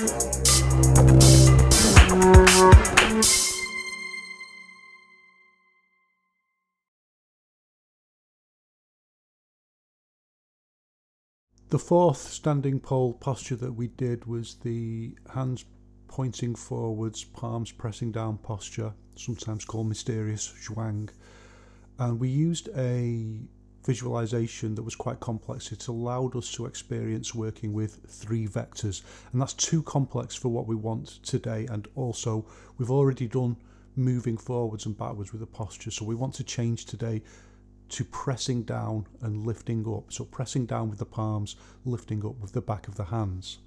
The fourth standing pole posture that we did was the hands pointing forwards, palms pressing down posture, sometimes called mysterious zhuang. And we used a visualization that was quite complex. It allowed us to experience working with 3 vectors, and that's too complex for what we want today. And also, we've already done moving forwards and backwards with the posture, so we want to change today to pressing down and lifting up. So pressing down with the palms, lifting up with the back of the hands.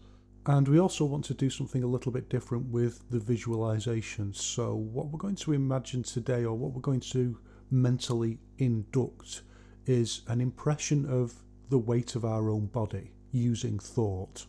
And we also want to do something a little bit different with the visualization. So what we're going to imagine today, or what we're going to mentally induct, is an impression of the weight of our own body using thought.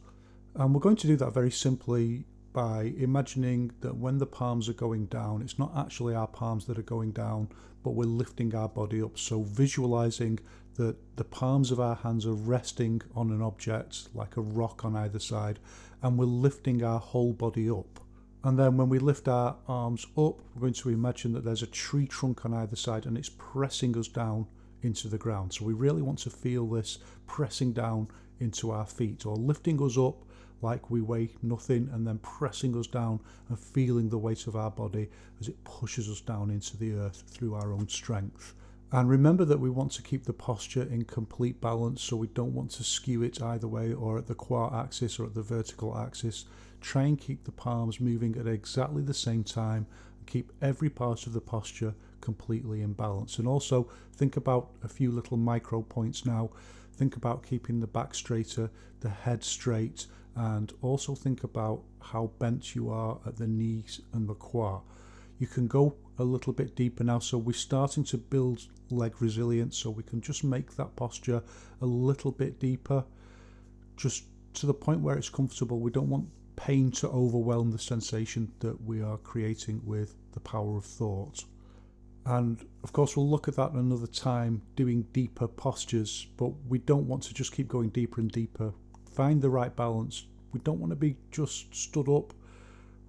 And we're going to do that very simply by imagining that when the palms are going down, it's not actually our palms that are going down, but we're lifting our body up. So visualizing that the palms of our hands are resting on an object, like a rock on either side, and we're lifting our whole body up. And then when we lift our arms up, we're going to imagine that there's a tree trunk on either side and it's pressing us down into the ground. So we really want to feel this pressing down into our feet, or lifting us up like we weigh nothing, and then pressing us down and feeling the weight of our body as it pushes us down into the earth through our own strength. And remember that we want to keep the posture in complete balance, so we don't want to skew it either way, or at the quad axis or at the vertical axis. Try and keep the palms moving at exactly the same time and keep every part of the posture completely in balance. And also think about a few little micro points now. Think about keeping the back straighter, the head straight, and also think about how bent you are at the knees and the quad. You can go a little bit deeper now, so we're starting to build leg resilience, so we can just make that posture a little bit deeper, just to the point where it's comfortable. We don't want pain to overwhelm the sensation that we are creating with the power of thought. And of course we'll look at that another time, doing deeper postures, but we don't want to just keep going deeper and deeper. Find the right balance. We don't want to be just stood up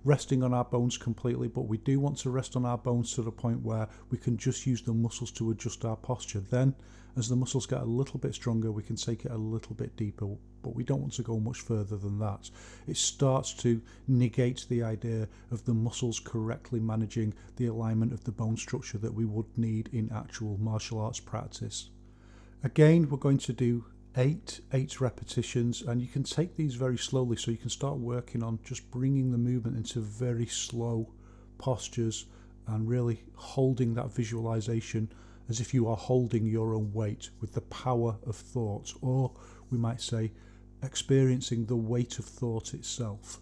resting on our bones completely, but we do want to rest on our bones to the point where we can just use the muscles to adjust our posture. Then as the muscles get a little bit stronger, we can take it a little bit deeper, but we don't want to go much further than that. It starts to negate the idea of the muscles correctly managing the alignment of the bone structure that we would need in actual martial arts practice. Again, we're going to do eight repetitions, and you can take these very slowly, so you can start working on just bringing the movement into very slow postures and really holding that visualization as if you are holding your own weight with the power of thought, or we might say experiencing the weight of thought itself.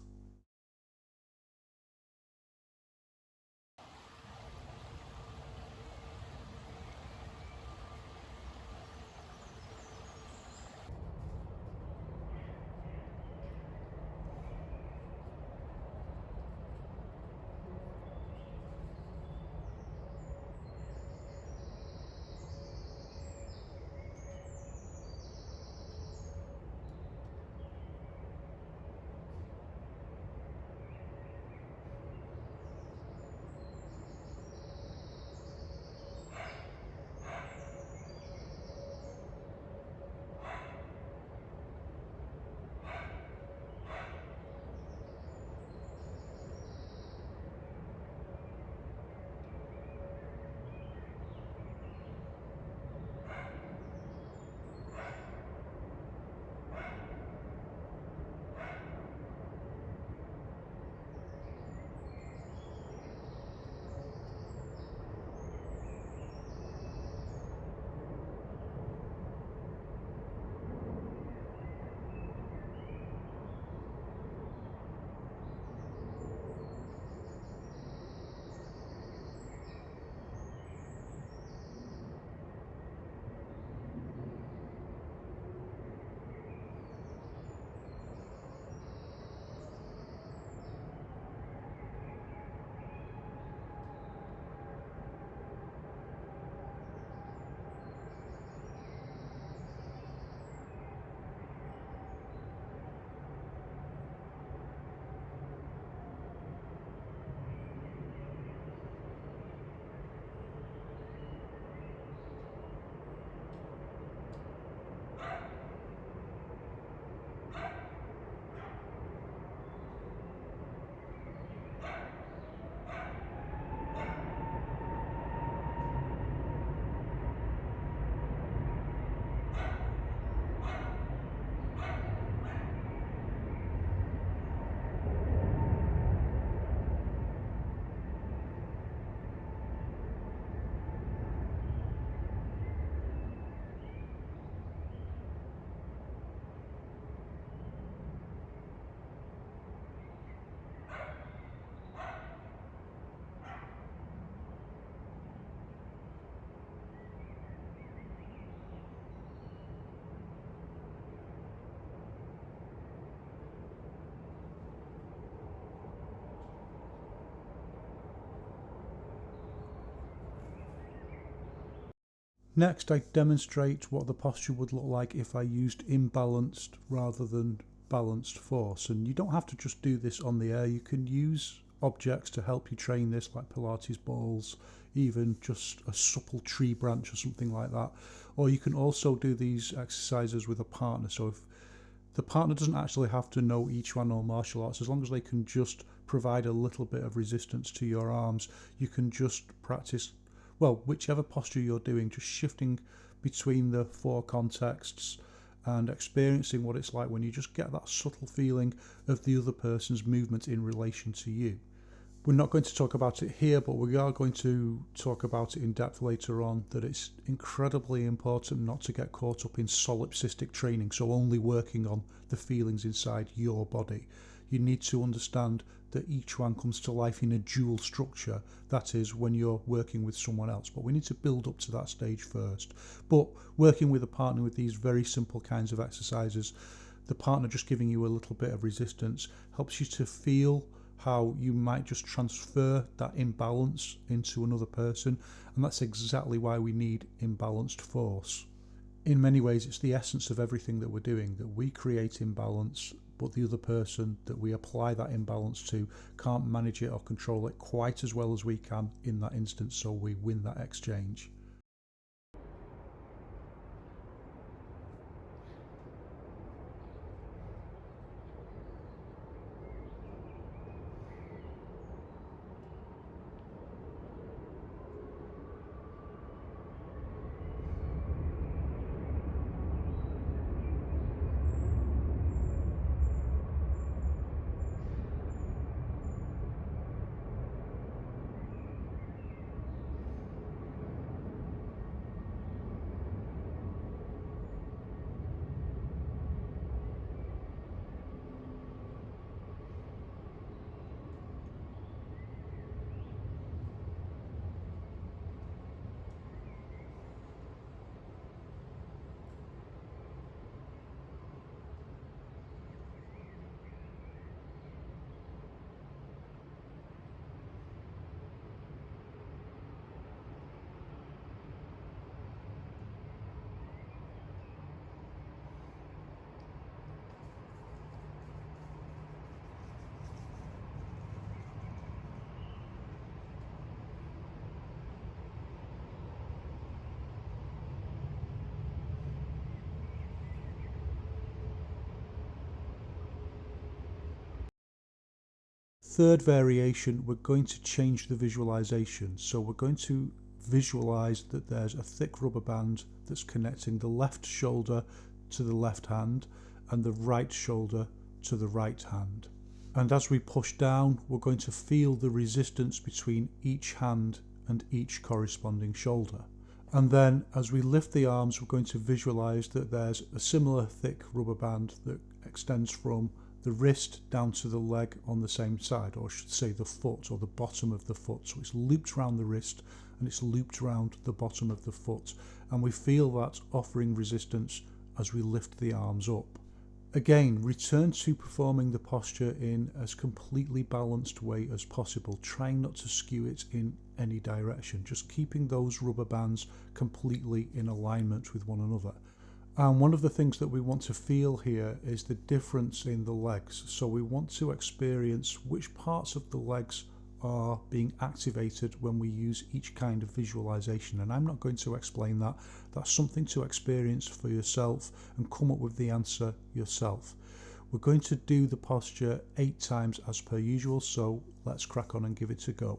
Next, I demonstrate what the posture would look like if I used imbalanced rather than balanced force. And you don't have to just do this on the air. You can use objects to help you train this, like Pilates balls, even just a supple tree branch or something like that. Or you can also do these exercises with a partner. So if the partner doesn't actually have to know Yiquan or martial arts, as long as they can just provide a little bit of resistance to your arms, you can just practice, well, whichever posture you're doing, just shifting between the four contexts and experiencing what it's like when you just get that subtle feeling of the other person's movement in relation to you. We're not going to talk about it here, but we are going to talk about it in depth later on, that it's incredibly important not to get caught up in solipsistic training, so only working on the feelings inside your body. You need to understand that each one comes to life in a dual structure, that is when you're working with someone else, but we need to build up to that stage first. But working with a partner with these very simple kinds of exercises, the partner just giving you a little bit of resistance helps you to feel how you might just transfer that imbalance into another person, and that's exactly why we need imbalanced force. In many ways, it's the essence of everything that we're doing, that we create imbalance, but the other person that we apply that imbalance to can't manage it or control it quite as well as we can in that instance, so we win that exchange. Third variation, we're going to change the visualization. So we're going to visualize that there's a thick rubber band that's connecting the left shoulder to the left hand and the right shoulder to the right hand. And as we push down, we're going to feel the resistance between each hand and each corresponding shoulder. And then as we lift the arms, we're going to visualize that there's a similar thick rubber band that extends from the wrist down to the leg on the same side, or I should say the foot or the bottom of the foot. So it's looped around the wrist and it's looped around the bottom of the foot, and we feel that offering resistance as we lift the arms up. Again, return to performing the posture in as completely balanced way as possible, trying not to skew it in any direction, just keeping those rubber bands completely in alignment with one another. And one of the things that we want to feel here is the difference in the legs. So we want to experience which parts of the legs are being activated when we use each kind of visualization. And I'm not going to explain that. That's something to experience for yourself and come up with the answer yourself. We're going to do the posture 8 times as per usual, so let's crack on and give it a go.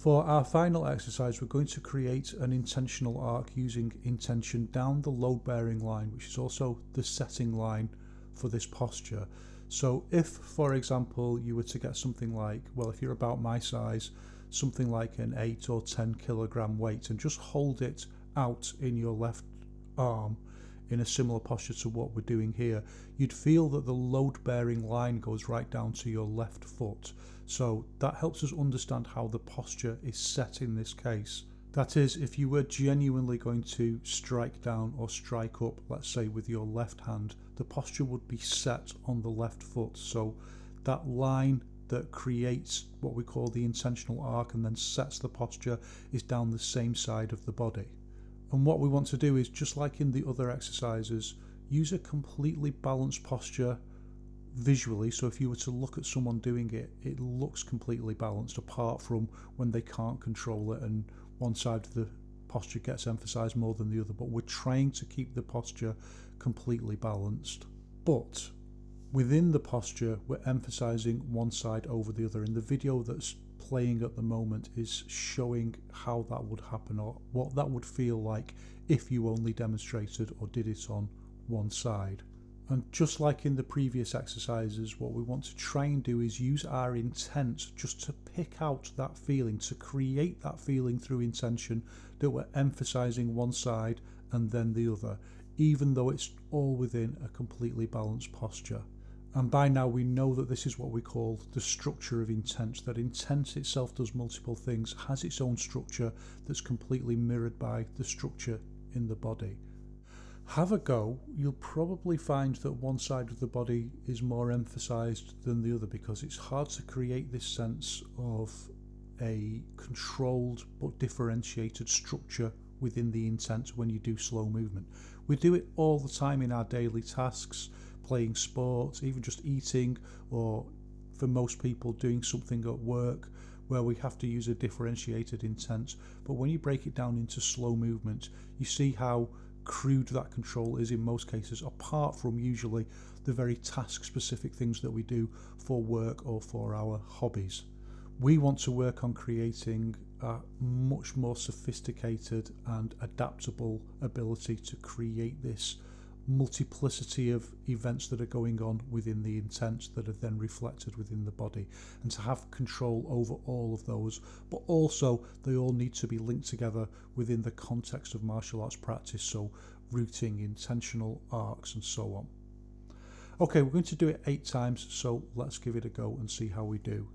For our final exercise, we're going to create an intentional arc using intention down the load-bearing line, which is also the setting line for this posture. So if, for example, you were to get something like, well, if you're about my size, something like an 8 or 10 kilogram weight, and just hold it out in your left arm in a similar posture to what we're doing here, you'd feel that the load-bearing line goes right down to your left foot. So that helps us understand how the posture is set in this case. That is, if you were genuinely going to strike down or strike up, let's say with your left hand, the posture would be set on the left foot. So that line that creates what we call the intentional arc and then sets the posture is down the same side of the body. And what we want to do is, just like in the other exercises, use a completely balanced posture visually. So if you were to look at someone doing it, it looks completely balanced, apart from when they can't control it and one side of the posture gets emphasized more than the other. But we're trying to keep the posture completely balanced. But within the posture, we're emphasizing one side over the other. And the video that's playing at the moment is showing how that would happen, or what that would feel like if you only demonstrated or did it on one side. And just like in the previous exercises, what we want to try and do is use our intent just to pick out that feeling, to create that feeling through intention, that we're emphasizing one side and then the other, even though it's all within a completely balanced posture. And by now we know that this is what we call the structure of intent, that intent itself does multiple things, has its own structure that's completely mirrored by the structure in the body. Have a go. You'll probably find that one side of the body is more emphasized than the other, because it's hard to create this sense of a controlled but differentiated structure within the intent when you do slow movement. We do it all the time in our daily tasks, playing sports, even just eating, or for most people doing something at work where we have to use a differentiated intent. But when you break it down into slow movement, you see how crude that control is in most cases, apart from usually the very task specific things that we do for work or for our hobbies. We want to work on creating a much more sophisticated and adaptable ability to create this multiplicity of events that are going on within the intent that are then reflected within the body, and to have control over all of those, but also they all need to be linked together within the context of martial arts practice, so routing, intentional arcs and so on. Okay, we're going to do it 8 times, so let's give it a go and see how we do.